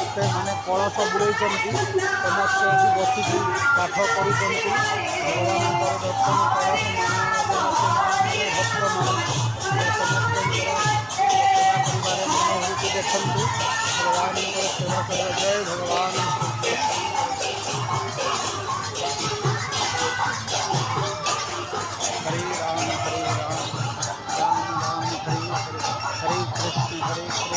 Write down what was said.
ସମସ୍ତେ ମାନେ କଳସ ବୁଡ଼େଇଛନ୍ତି, ସମସ୍ତେ ଏଠି ବସିକି ପାଠ କରୁଛନ୍ତି। ଭଗବାନଙ୍କର ଦର୍ଶନ କଳସ ଭକ୍ତମାନେ ସମସ୍ତଙ୍କର ସେବା କରିବାରେ ମନୋଭୂତି ଦେଖନ୍ତୁ। ଭଗବାନଙ୍କର ସେବା କରିବା, ଜୟ ଭଗବାନ हरे राम राम राम हरे हरे, हरे कृष्ण हरे कृष्ण